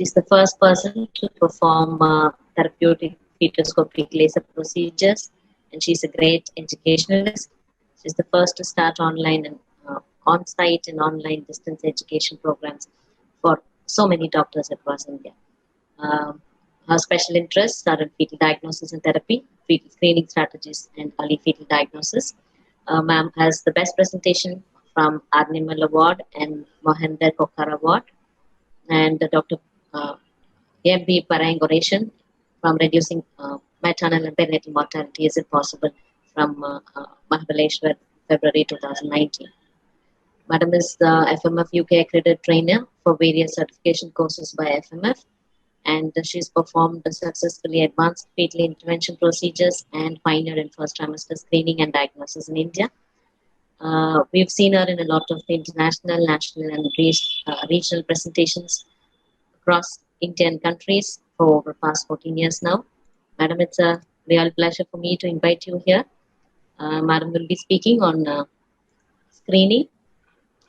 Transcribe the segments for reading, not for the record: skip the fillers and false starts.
She's the first person to perform therapeutic fetoscopic laser procedures, and she's a great educationalist. She's the first to start online and on-site and online distance education programs for so many doctors across India. Um, Her special interests are in fetal diagnosis and therapy, fetal screening strategies, and early fetal diagnosis. Ma'am has the best presentation from Arnimal Award and Mohinder Kokhar Award, and Dr. Uh, M.B. Parangoration from reducing maternal and perinatal mortality is it possible from Mahabaleshwar, February 2019. Madam is the FMF UK accredited trainer for various certification courses by FMF, and she's performed successfully advanced fetal intervention procedures and pioneered in first trimester screening and diagnosis in India. We've seen her in a lot of international, national, and regional presentations across Indian countries for over past 14 years now. Madam, it's a real pleasure for me to invite you here. Madam will be speaking on screening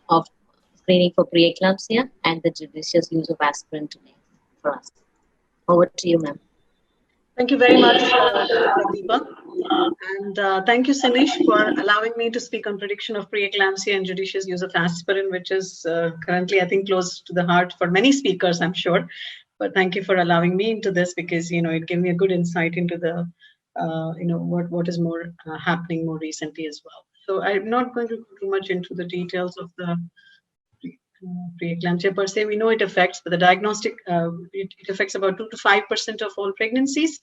for preeclampsia and the judicious use of aspirin today for us. Over to you, ma'am. Thank you very much, Deepa. And thank you, Sinish, for allowing me to speak on prediction of preeclampsia and judicious use of aspirin, which is currently, I think, close to the heart for many speakers, I'm sure. But thank you for allowing me into this because, it gave me a good insight into the, what is more happening more recently as well. So I'm not going to go too much into the details of the preeclampsia per se. We know it affects, but the diagnostic, it affects about 2 to 5% of all pregnancies.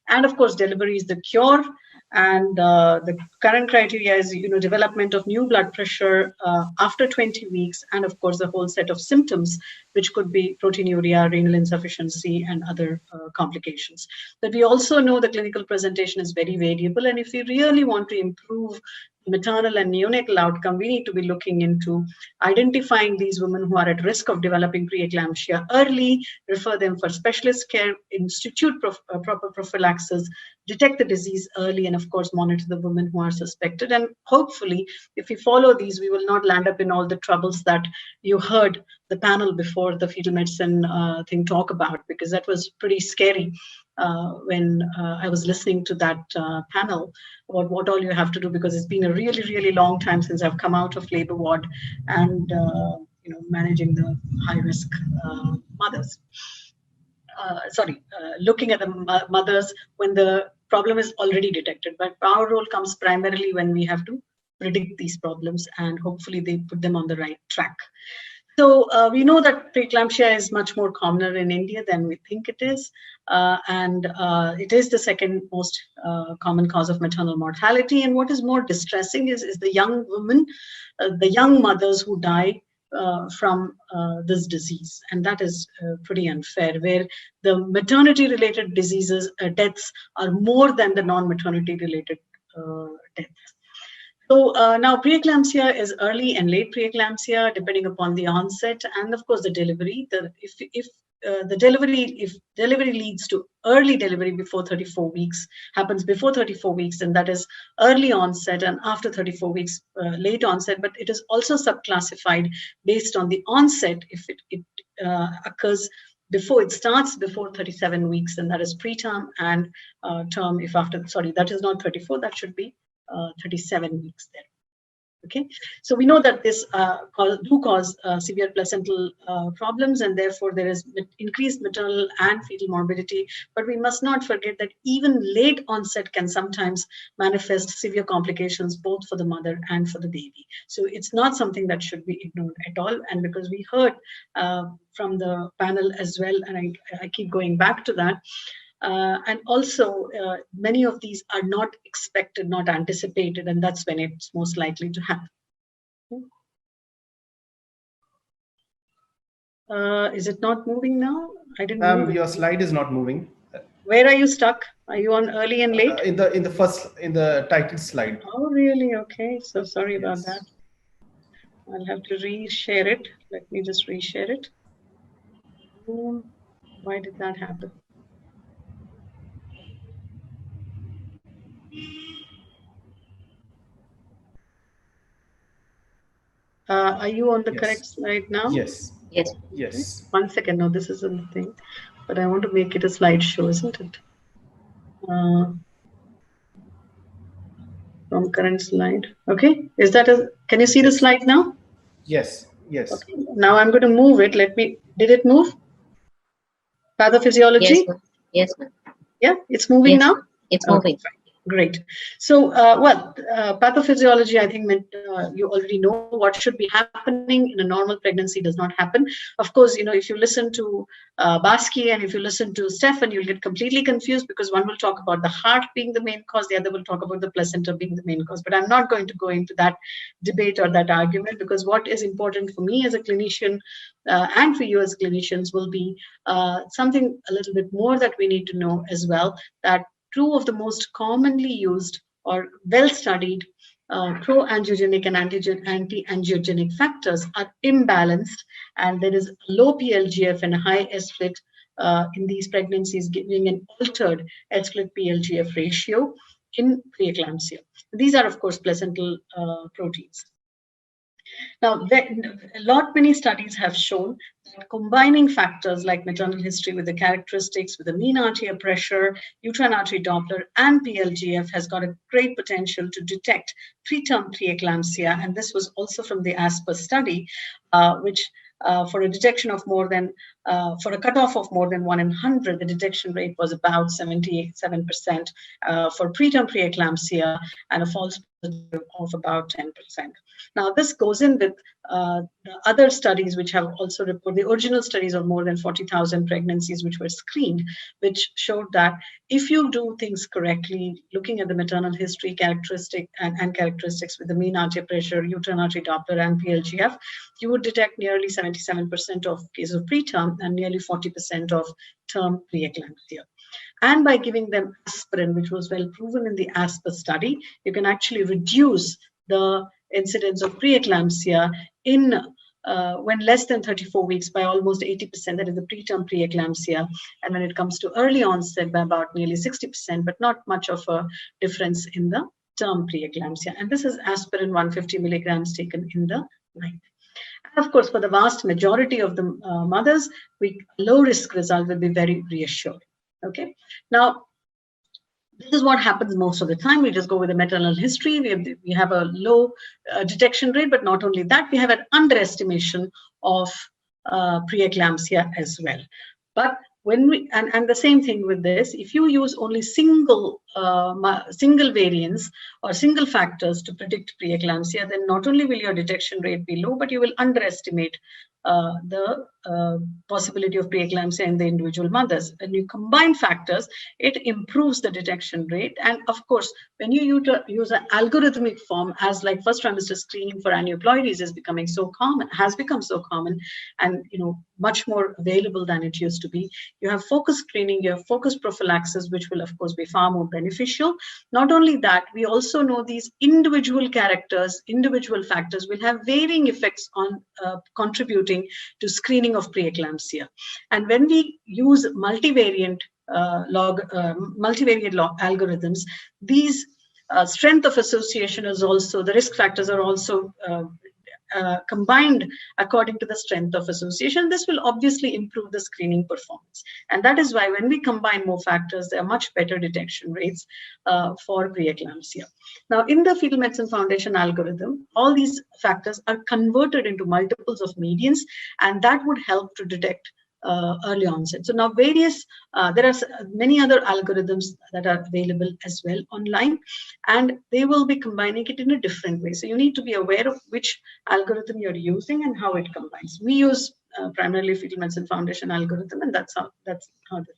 And of course, delivery is the cure. And the current criteria is, development of new blood pressure after 20 weeks, and of course, the whole set of symptoms, which could be proteinuria, renal insufficiency, and other complications. But we also know the clinical presentation is very variable, and if we really want to improve maternal and neonatal outcome, we need to be looking into identifying these women who are at risk of developing preeclampsia early, refer them for specialist care, institute proper prophylaxis, detect the disease early, and of course monitor the women who are suspected. And hopefully, if we follow these, we will not land up in all the troubles that you heard the panel before the fetal medicine thing talk about, because that was pretty scary. When I was listening to that panel about what all you have to do, because it's been a really, really long time since I've come out of labor ward and managing the high risk mothers. Looking at the mothers when the problem is already detected. But our role comes primarily when we have to predict these problems, and hopefully they put them on the right track. So we know that preeclampsia is much more commoner in India than we think it is. And it is the second most common cause of maternal mortality. And what is more distressing is the young women, the young mothers who die from this disease. And that is pretty unfair, where the maternity-related diseases, deaths are more than the non-maternity related deaths. So now preeclampsia is early and late preeclampsia, depending upon the onset and of course the delivery. If delivery leads to early delivery before 34 weeks, happens before 34 weeks, then that is early onset, and after 34 weeks, late onset. But it is also subclassified based on the onset. If it occurs before, it starts before 37 weeks, and that is preterm, and term if after, sorry, that is not 34, that should be 37 weeks there. Okay, so we know that this do cause severe placental problems, and therefore there is increased maternal and fetal morbidity. But we must not forget that even late onset can sometimes manifest severe complications both for the mother and for the baby. So it's not something that should be ignored at all. And because we heard from the panel as well, and I keep going back to that, and also, many of these are not expected, not anticipated, and that's when it's most likely to happen. Is it not moving now? I didn't move your slide is not moving. Where are you stuck? Are you on early and late? In the title slide. Oh, really? Okay. So sorry about that. I'll have to reshare it. Let me just reshare it. Why did that happen? Are you on the correct slide now? Yes. Yes. Yes. 1 second. No, this isn't the thing, but I want to make it a slideshow, isn't it? From current slide. Okay. Is that a? Can you see the Yes. slide now? Yes. Yes. Okay. Now I'm going to move it. Let me. Did it move? Yes, Pathophysiology. ma'am. Yes, ma'am. Yeah, it's moving Yes, now. ma'am. It's Okay, moving. fine. Great. So, pathophysiology, I think you already know what should be happening in a normal pregnancy does not happen. Of course, if you listen to Baski and if you listen to Stefan, you'll get completely confused because one will talk about the heart being the main cause, the other will talk about the placenta being the main cause. But I'm not going to go into that debate or that argument because what is important for me as a clinician and for you as clinicians will be something a little bit more that we need to know as well, that two of the most commonly used or well-studied pro-angiogenic and anti-angiogenic factors are imbalanced, and there is low PLGF and a high S-split in these pregnancies, giving an altered S-split PLGF ratio in preeclampsia. These are, of course, placental proteins. Now, many studies have shown that combining factors like maternal history with the characteristics, with the mean arterial pressure, uterine artery Doppler, and PLGF has got a great potential to detect preterm preeclampsia. And this was also from the ASPER study, which for a detection of more than, for a cutoff of more than 1 in 100, the detection rate was about 77% for preterm preeclampsia and a false positive of about 10%. Now, this goes in with the other studies which have also reported, the original studies of more than 40,000 pregnancies which were screened, which showed that if you do things correctly, looking at the maternal history characteristic and characteristics with the mean arterial pressure, uterine artery Doppler, and PLGF, you would detect nearly 77% of cases of preterm and nearly 40% of term preeclampsia. And by giving them aspirin, which was well proven in the ASPER study, you can actually reduce the incidence of preeclampsia in when less than 34 weeks by almost 80%, that is the preterm preeclampsia, and when it comes to early onset by about nearly 60%, but not much of a difference in the term preeclampsia. And this is aspirin 150 milligrams taken in the night. And of course, for the vast majority of the mothers, low risk result will be very reassuring. Okay. Now, this is what happens most of the time. We just go with a maternal history. We have a low detection rate, but not only that, we have an underestimation of preeclampsia as well. But when and the same thing with this, if you use only single variants or single factors to predict preeclampsia, then not only will your detection rate be low, but you will underestimate the possibility of preeclampsia in the individual mothers. When you combine factors, it improves the detection rate. And of course, when you use an algorithmic form, as like first trimester screening for aneuploidies has become so common, and much more available than it used to be. You have focused screening, you have focused prophylaxis, which will of course be far more beneficial. Not only that, we also know these individual factors will have varying effects on contributing to screening of preeclampsia. And when we use multivariate algorithms, these strength of association is also, the risk factors are also combined according to the strength of association. This will obviously improve the screening performance. And that is why when we combine more factors, there are much better detection rates for preeclampsia. Now, in the Fetal Medicine Foundation algorithm, all these factors are converted into multiples of medians, and that would help to detect early onset. So now there are many other algorithms that are available as well online, and they will be combining it in a different way. So you need to be aware of which algorithm you're using and how it combines. We use primarily Fetal Medicine Foundation algorithm, and that's how this works.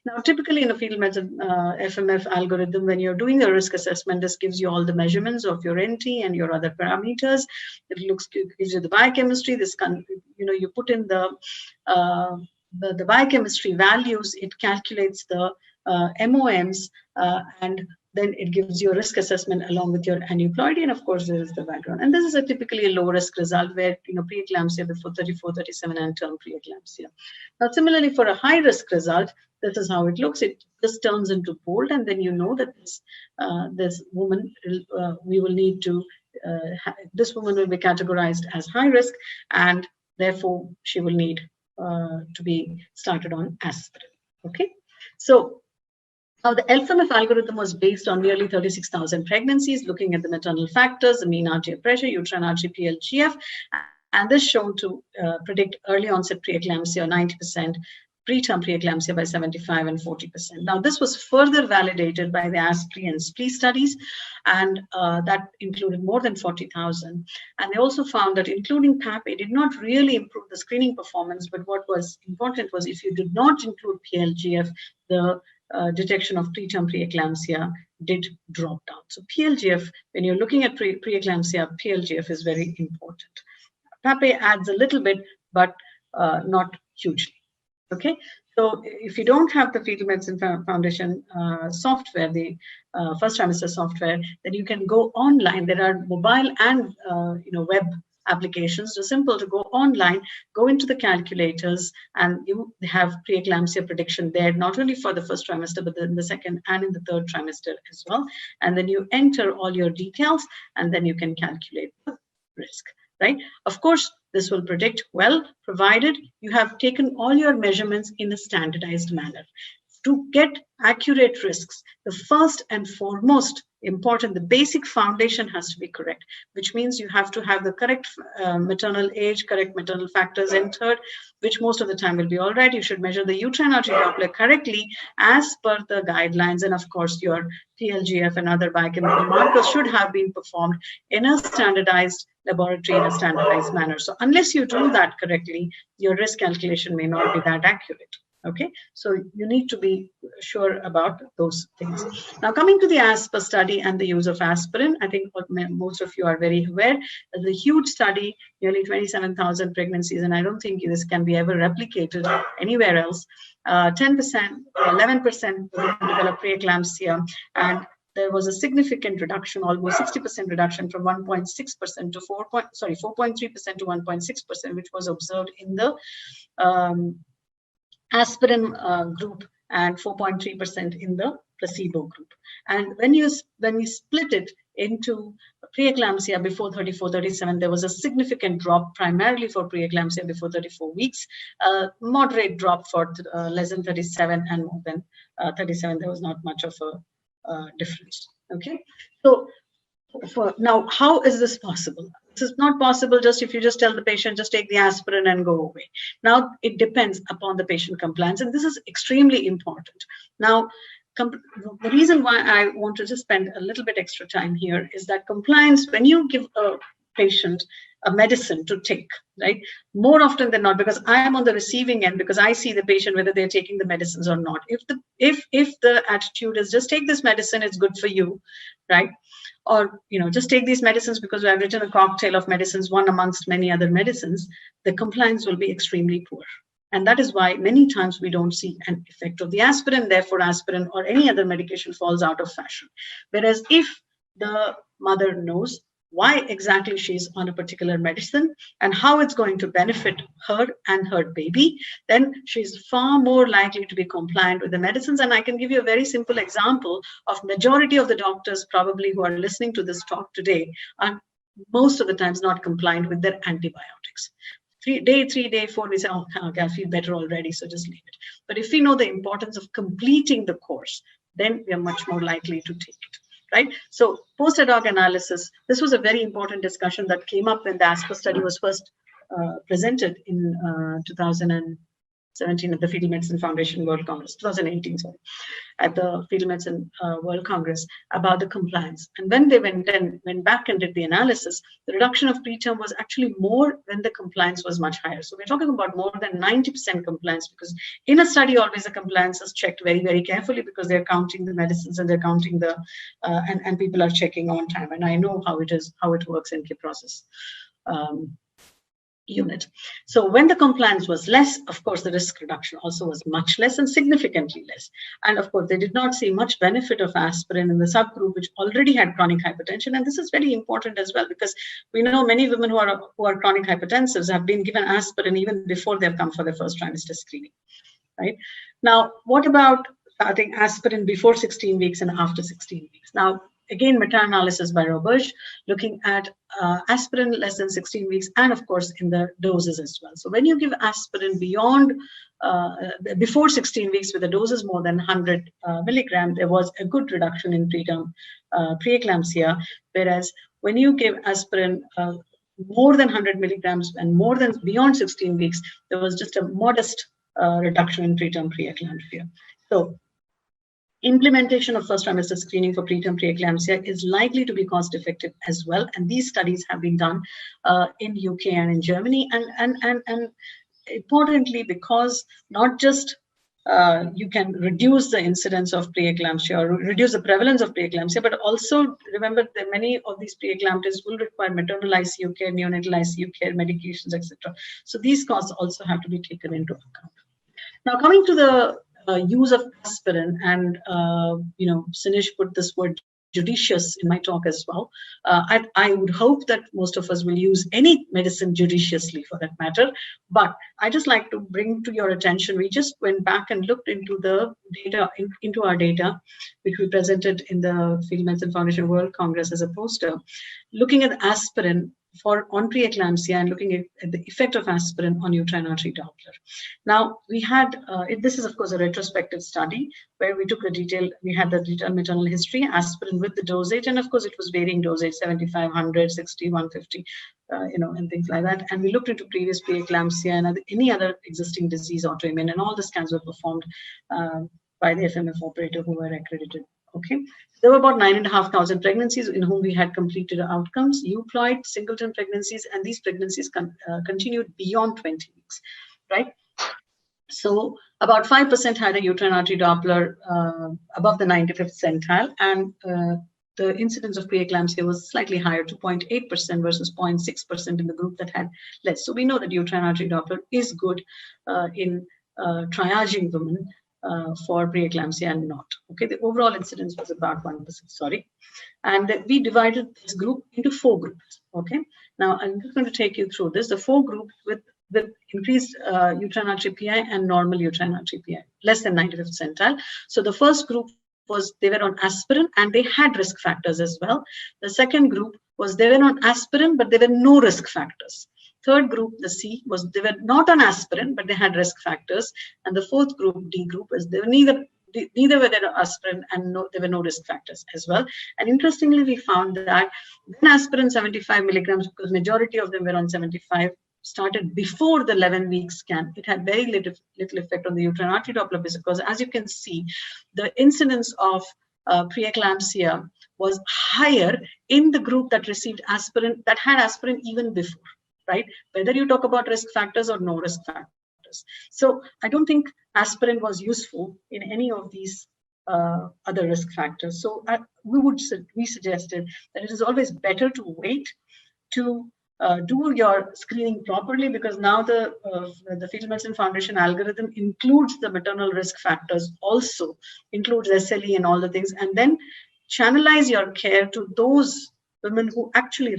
Now, typically in a fetal medicine FMF algorithm, when you're doing a risk assessment, this gives you all the measurements of your NT and your other parameters. It gives you the biochemistry. You put in the biochemistry values. It calculates the MOMs, and then it gives you a risk assessment along with your aneuploidy, and of course there is the background. And this is typically a low risk result where preeclampsia before 34, 37 and term preeclampsia. Now similarly for a high risk result, this is how it looks. It just turns into bold, and then you know that this woman we will need to this woman will be categorized as high risk, and therefore she will need to be started on aspirin. Okay, so now the LFMF algorithm was based on nearly 36,000 pregnancies, looking at the maternal factors, the mean arterial pressure, uterine artery, PLGF, and this shown to predict early onset preeclampsia, 90%, preterm preeclampsia by 75 and 40%. Now, this was further validated by the ASPRE and SPLE studies, and that included more than 40,000. And they also found that including PAPA did not really improve the screening performance, but what was important was if you did not include PLGF, the detection of preterm preeclampsia did drop down. So PLGF, when you're looking at preeclampsia, PLGF is very important. PAPA adds a little bit, but not hugely. Okay, so if you don't have the Fetal Medicine Foundation software, the first trimester software, then you can go online. There are mobile and web applications. So simple to go online, go into the calculators, and you have preeclampsia prediction there, not only for the first trimester, but in the second and in the third trimester as well. And then you enter all your details, and then you can calculate the risk, right? Of course, this will predict well, provided you have taken all your measurements in a standardized manner. To get accurate risks, the first and foremost important, the basic foundation has to be correct, which means you have to have the correct maternal age, correct maternal factors entered, which most of the time will be all right. You should measure the uterine artery Doppler correctly as per the guidelines. And of course, your PLGF and other biochemical markers should have been performed in a standardized laboratory in a standardized manner. So unless you do that correctly, your risk calculation may not be that accurate. Okay, so you need to be sure about those things. Now, coming to the ASPR study and the use of aspirin, I think what most of you are very aware, there's a huge study, nearly 27,000 pregnancies, and I don't think this can be ever replicated anywhere else. 10%, 11% develop preeclampsia, and there was a significant reduction, almost 60% reduction from 1.6% to 4.3% to 1.6%, which was observed in the aspirin group and 4.3% in the placebo group. And when we split it into preeclampsia before 34, 37, there was a significant drop primarily for preeclampsia before 34 weeks, moderate drop for less than 37, and more than 37, there was not much of a difference. Okay, so now, how is this possible? This is not possible just if you just tell the patient, just take the aspirin and go away. Now, it depends upon the patient compliance, and this is extremely important. Now, the reason why I want to just spend a little bit extra time here is that compliance, when you give a patient a medicine to take, right, more often than not, because I am on the receiving end, because I see the patient whether they're taking the medicines or not. If the attitude is just take this medicine, it's good for you, right? Or just take these medicines because I've written a cocktail of medicines, one amongst many other medicines, the compliance will be extremely poor. And that is why many times we don't see an effect of the aspirin, therefore aspirin or any other medication falls out of fashion. Whereas if the mother knows why exactly she's on a particular medicine and how it's going to benefit her and her baby, then she's far more likely to be compliant with the medicines. And I can give you a very simple example of majority of the doctors probably who are listening to this talk today are most of the times not compliant with their antibiotics. Day 3, day 4, we say, oh, okay, I feel better already, so just leave it. But if we know the importance of completing the course, then we are much more likely to take it. Right? So post hoc analysis, this was a very important discussion that came up when the ASPR study was first presented in 2017 at the Fetal Medicine Foundation World Congress, 2018, sorry, at the Fetal Medicine World Congress about the compliance. And when they went back and did the analysis, the reduction of preterm was actually more when the compliance was much higher. So we're talking about more than 90% compliance, because in a study, always the compliance is checked very, very carefully because they're counting the medicines and they're counting the, and people are checking on time. And I know how it works in Kiprosis unit. So when the compliance was less, of course, the risk reduction also was much less and significantly less. And of course, they did not see much benefit of aspirin in the subgroup, which already had chronic hypertension. And this is very important as well, because we know many women who are chronic hypertensives have been given aspirin even before they've come for their first trimester screening, right? Now, what about starting aspirin before 16 weeks and after 16 weeks? Now, again, meta-analysis by Roberge, looking at aspirin less than 16 weeks, and of course in the doses as well. So when you give aspirin before 16 weeks with the doses more than 100 milligrams, there was a good reduction in preterm preeclampsia, whereas when you give aspirin more than 100 milligrams and more than beyond 16 weeks, there was just a modest reduction in preterm preeclampsia. So implementation of first trimester screening for preterm preeclampsia is likely to be cost effective as well, and these studies have been done in UK and in Germany, and importantly, because not just you can reduce the incidence of preeclampsia or reduce the prevalence of preeclampsia, but also remember that many of these preeclampsias will require maternal ICU care, neonatal ICU care, medications, etc. So these costs also have to be taken into account. Now, coming to the use of aspirin, and Sinish put this word judicious in my talk as well. I would hope that most of us will use any medicine judiciously, for that matter. But I just like to bring to your attention, we just went back and looked into the data, into our data, which we presented in the Field Medicine Foundation World Congress as a poster, looking at aspirin on preeclampsia and looking at the effect of aspirin on uterine artery Doppler. Now, we had, this is of course a retrospective study where we took we had the detailed maternal history, aspirin with the dosage, and of course it was varying dosage, 75, 100, 60, 150, and things like that. And we looked into previous preeclampsia and any other existing disease, autoimmune, and all the scans were performed by the FMF operator who were accredited. Okay, there were about 9,500 pregnancies in whom we had completed outcomes, euploid, singleton pregnancies, and these pregnancies continued beyond 20 weeks, right? So about 5% had a uterine artery Doppler above the 95th centile, and the incidence of preeclampsia was slightly higher, 2.8% versus 0.6% in the group that had less. So we know that uterine artery Doppler is good in triaging women for preeclampsia and not. Okay, the overall incidence was about 1%, sorry. And we divided this group into 4 groups. Okay, now I'm just going to take you through this. The 4 groups with increased uterine artery PI and normal uterine artery PI, less than 95th centile. So the first group was they were on aspirin and they had risk factors as well. The second group was they were on aspirin, but there were no risk factors. Third group, the C, was they were not on aspirin, but they had risk factors. And the fourth group, D group, was they were neither were there aspirin and there were no risk factors as well. And interestingly, we found that when aspirin 75 milligrams, because majority of them were on 75, started before the 11-week scan, it had very little effect on the uterine artery Doppler, because as you can see, the incidence of preeclampsia was higher in the group that received aspirin, that had aspirin even before, right? Whether you talk about risk factors or no risk factors. So I don't think aspirin was useful in any of these other risk factors. So we suggested that it is always better to wait to do your screening properly, because now the Field Medicine Foundation algorithm includes the maternal risk factors, also includes SLE and all the things, and then channelize your care to those women who actually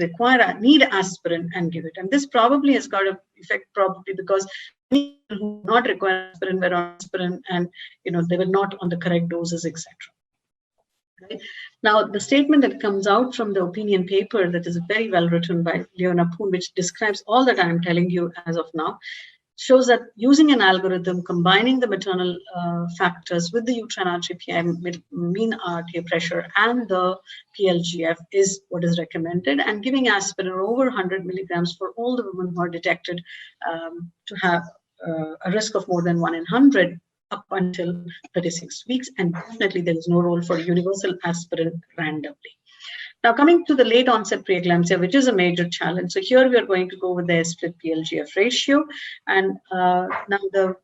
need aspirin and give it. And this probably has got an effect, probably because many who not require aspirin were on aspirin, and they were not on the correct doses, etc. Right? Now, the statement that comes out from the opinion paper that is very well written by Leona Poon, which describes all that I'm telling you as of now, shows that using an algorithm combining the maternal factors with the uterine artery PI, mean arterial pressure, and the PLGF is what is recommended, and giving aspirin over 100 milligrams for all the women who are detected to have a risk of more than 1 in 100 up until 36 weeks, and definitely there is no role for universal aspirin randomly. Now, coming to the late onset preeclampsia, which is a major challenge. So here we are going to go with the S-split PLGF ratio, and now the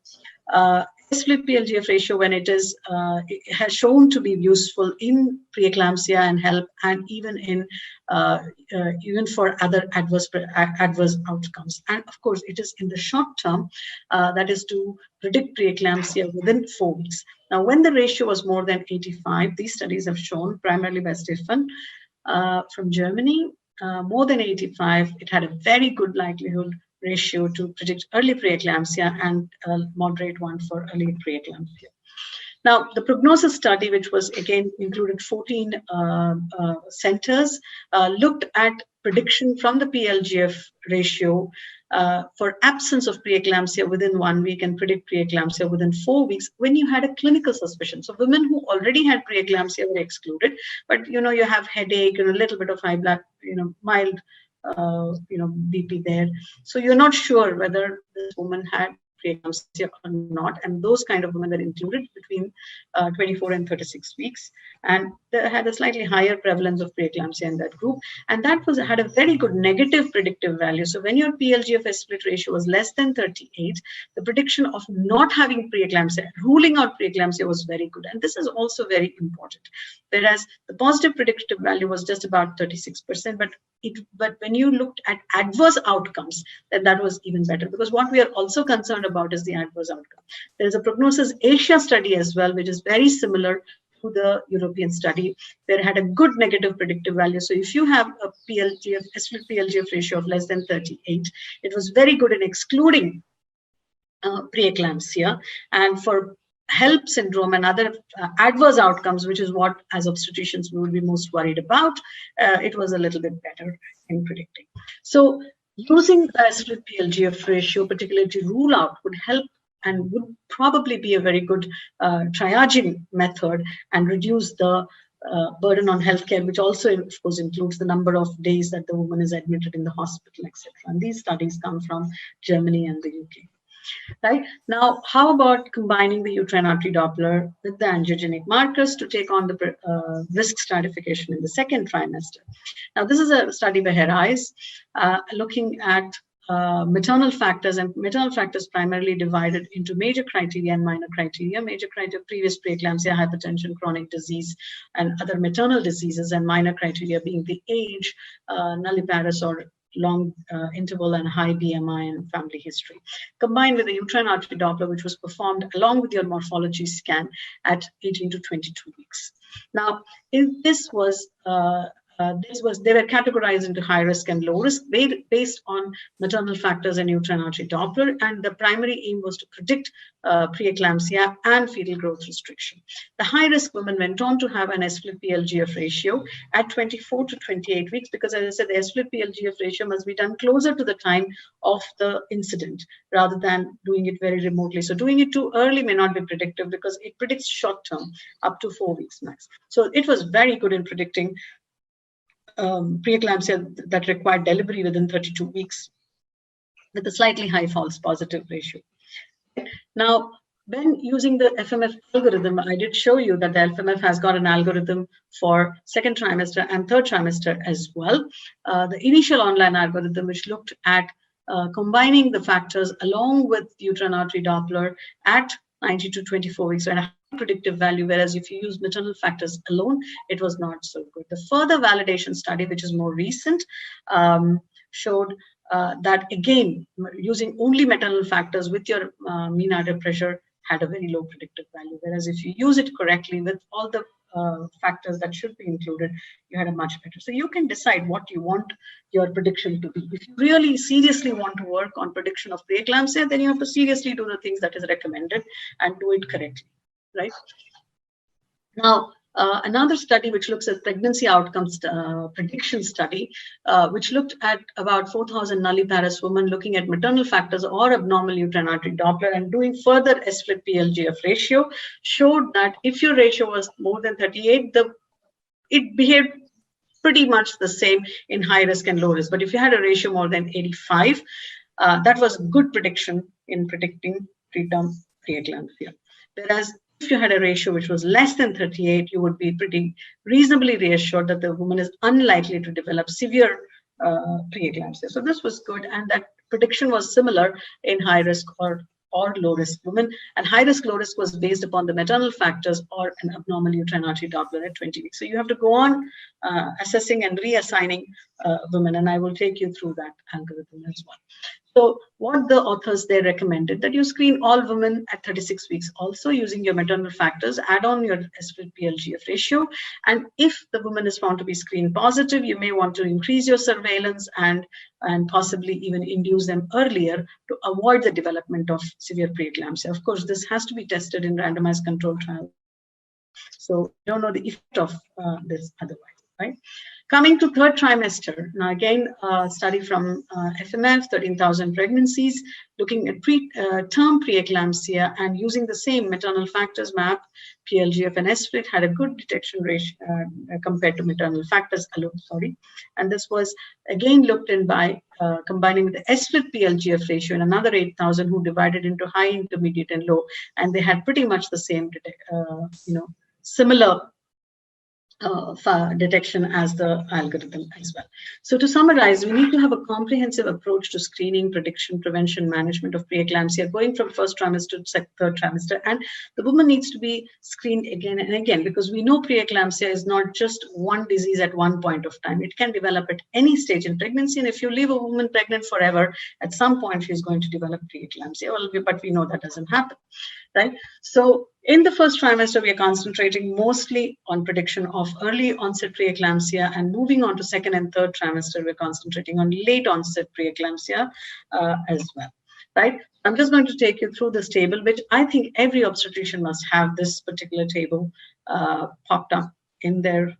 S-split PLGF ratio, when it has shown to be useful in preeclampsia and help, and even in even for other adverse outcomes. And of course, it is in the short term, that is to predict preeclampsia within 4 weeks. Now, when the ratio was more than 85, these studies have shown, primarily by Stefan from Germany, more than 85, it had a very good likelihood ratio to predict early preeclampsia and a moderate one for early preeclampsia. Now, the prognosis study, which was again included 14 centers, looked at prediction from the PLGF ratio for absence of preeclampsia within 1 week and predict preeclampsia within 4 weeks when you had a clinical suspicion. So women who already had preeclampsia were excluded, but you have headache and a little bit of high blood, mild, BP there. So you're not sure whether this woman had preeclampsia or not, and those kind of women were included between 24 and 36 weeks, and they had a slightly higher prevalence of preeclampsia in that group, and that had a very good negative predictive value. So when your PLGF split ratio was less than 38, the prediction of not having preeclampsia, ruling out preeclampsia, was very good, and this is also very important. Whereas the positive predictive value was just about 36%, but when you looked at adverse outcomes, then that was even better, because what we are also concerned about is the adverse outcome. There is a Prognosis Asia study as well, which is very similar to the European study, where it had a good negative predictive value. So if you have a split PLGF ratio of less than 38, it was very good in excluding preeclampsia, and for HELLP syndrome and other adverse outcomes, which is what as obstetricians we would be most worried about, it was a little bit better in predicting. So using the split PLGF ratio, particularly to rule out, would help and would probably be a very good triaging method and reduce the burden on healthcare, which also, of course, includes the number of days that the woman is admitted in the hospital, etc. And these studies come from Germany and the UK. Right now, how about combining the uterine artery Doppler with the angiogenic markers to take on the risk stratification in the second trimester? Now, this is a study by Herreis looking at maternal factors, and maternal factors primarily divided into major criteria and minor criteria. Major criteria: previous preeclampsia, hypertension, chronic disease, and other maternal diseases, and minor criteria being the age, nulliparous or long interval, and high BMI and family history, combined with the uterine artery Doppler, which was performed along with your morphology scan at 18 to 22 weeks. Now, if this was they were categorized into high risk and low risk based on maternal factors and uterine artery Doppler, and the primary aim was to predict preeclampsia and fetal growth restriction. The high risk women went on to have an split PLGF ratio at 24 to 28 weeks, because as I said, the split PLGF ratio must be done closer to the time of the incident rather than doing it very remotely. So doing it too early may not be predictive, because it predicts short term up to 4 weeks max. So it was very good in predicting preeclampsia that required delivery within 32 weeks with a slightly high false positive ratio. Now, when using the FMF algorithm, I did show you that the FMF has got an algorithm for second trimester and third trimester as well. The initial online algorithm, which looked at combining the factors along with uterine artery Doppler at 90 to 24 weeks, and a predictive value, whereas if you use maternal factors alone, it was not so good. The further validation study, which is more recent, showed that again, using only maternal factors with your mean artery pressure had a very low predictive value, whereas if you use it correctly with all the factors that should be included, you had a much better. So you can decide what you want your prediction to be. If you really seriously want to work on prediction of preeclampsia, then you have to seriously do the things that is recommended and do it correctly, right? Now, another study which looks at pregnancy outcomes prediction study, which looked at about 4,000 nulliparous women looking at maternal factors or abnormal uterine artery Doppler and doing further split PLGF ratio, showed that if your ratio was more than 38, it behaved pretty much the same in high risk and low risk. But if you had a ratio more than 85, that was good prediction in predicting preterm preeclampsia. Whereas if you had a ratio which was less than 38, you would be pretty reasonably reassured that the woman is unlikely to develop severe preeclampsia. So this was good, and that prediction was similar in high risk or low risk women. And high risk, low risk was based upon the maternal factors or an abnormal uterine artery Doppler at 20 weeks. So you have to go on assessing and reassigning women, and I will take you through that algorithm as well. So what the authors there recommended, that you screen all women at 36 weeks also using your maternal factors, add on your S/PLGF ratio. And if the woman is found to be screen positive, you may want to increase your surveillance and possibly even induce them earlier to avoid the development of severe preeclampsia. Of course, this has to be tested in randomized controlled trials. So you don't know the effect of this otherwise, right? Coming to third trimester, now again, a study from FMF, 13,000 pregnancies, looking at term preeclampsia and using the same maternal factors MAP, PLGF, and SFLT had a good detection ratio compared to maternal factors alone, sorry. And this was again looked in by combining the SFLT PLGF ratio and another 8,000 who divided into high, intermediate, and low, and they had pretty much the same, similar detection as the algorithm as well. So to summarize, we need to have a comprehensive approach to screening, prediction, prevention, management of preeclampsia, going from first trimester to third trimester. And the woman needs to be screened again and again, because we know preeclampsia is not just one disease at one point of time. It can develop at any stage in pregnancy. And if you leave a woman pregnant forever, at some point she's going to develop preeclampsia. But we know that doesn't happen, right? So in the first trimester, we are concentrating mostly on prediction of early onset preeclampsia, and moving on to second and third trimester, we're concentrating on late onset preeclampsia as well, right? I'm just going to take you through this table, which I think every obstetrician must have this particular table popped up in their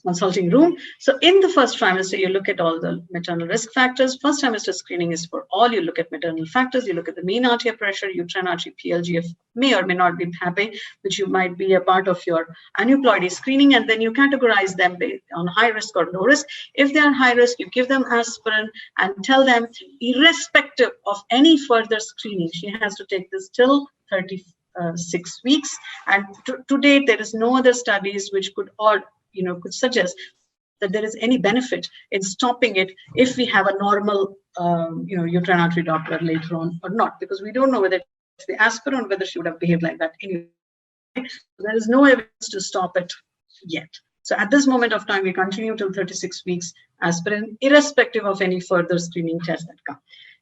consulting room. So in the first trimester, you look at all the maternal risk factors. First trimester screening is for all. You look at maternal factors, you look at the mean arterial pressure, uterine artery, PLGF may or may not be happening, which you might be a part of your aneuploidy screening, and then you categorize them based on high risk or low risk. If they are high risk, you give them aspirin and tell them, irrespective of any further screening, she has to take this till 36 weeks. And to date, there is no other studies which could suggest that there is any benefit in stopping it if we have a normal, uterine artery Doppler later on or not, because we don't know whether it's the aspirin or whether she would have behaved like that anyway. There is no evidence to stop it yet. So at this moment of time, we continue till 36 weeks aspirin, irrespective of any further screening tests that come.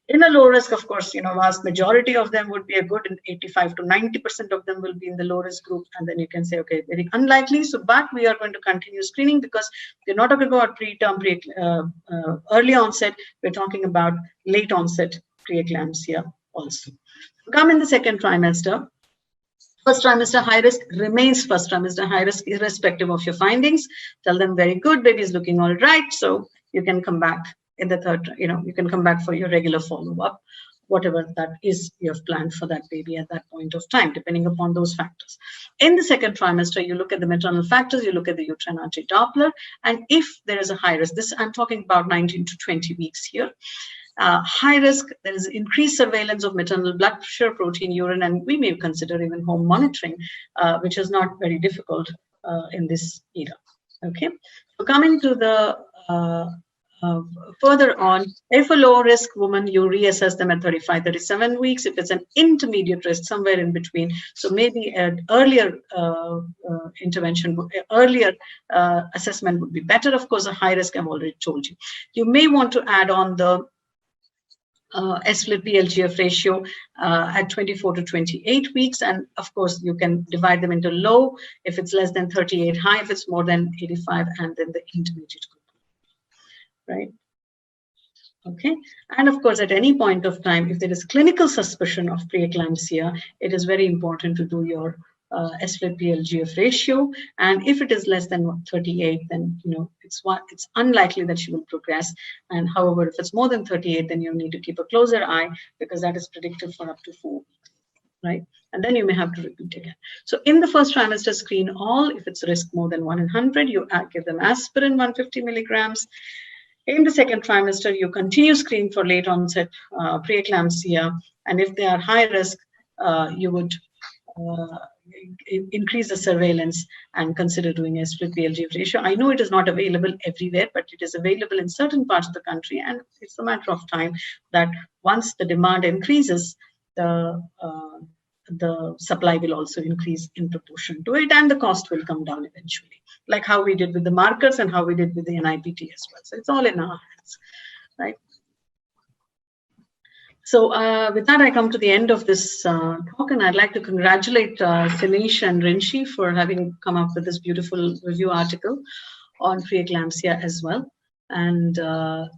In a low risk, of course, vast majority of them would be a good, and 85 to 90% of them will be in the low risk group. And then you can say, okay, very unlikely. So, but we are going to continue screening, because we're not talking about preterm, early onset. We're talking about late onset preeclampsia also. Come in the second trimester. First trimester high risk remains first trimester high risk, irrespective of your findings. Tell them, very good, baby is looking all right. So you can come back in the third, you can come back for your regular follow-up, whatever that is you have planned for that baby at that point of time, depending upon those factors. In the second trimester, you look at the maternal factors, you look at the uterine artery Doppler, and if there is a high risk, this I'm talking about 19 to 20 weeks here, high risk, there is increased surveillance of maternal blood pressure, protein, urine, and we may consider even home monitoring, which is not very difficult in this era. Okay, so coming to the further on, if a low risk woman, you reassess them at 35, 37 weeks. If it's an intermediate risk, somewhere in between, so maybe an earlier intervention, earlier assessment would be better. Of course, a high risk, I've already told you. You may want to add on the S/PLGF ratio at 24 to 28 weeks. And of course, you can divide them into low if it's less than 38, high if it's more than 85, and then the intermediate group. Right? Okay. And of course, at any point of time, if there is clinical suspicion of preeclampsia, it is very important to do your S/PLGF ratio. And if it is less than 38, then it's unlikely that she will progress. And however, if it's more than 38, then you need to keep a closer eye, because that is predictive for up to 4 weeks. Right? And then you may have to repeat again. So in the first trimester, screen all. If it's risk more than 1 in 100, you give them aspirin 150 milligrams. In the second trimester, you continue screening for late onset preeclampsia. And if they are high risk, you would increase the surveillance and consider doing a S/PLGF ratio. I know it is not available everywhere, but it is available in certain parts of the country. And it's a matter of time that once the demand increases, the supply will also increase in proportion to it, and the cost will come down eventually, like how we did with the markers and how we did with the NIPT as well. So it's all in our hands, right? So with that, I come to the end of this talk, and I'd like to congratulate Sinesh and Rinshi for having come up with this beautiful review article on preeclampsia as well. And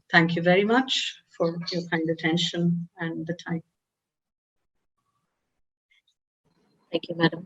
thank you very much for your kind attention and the time. Thank you, madam.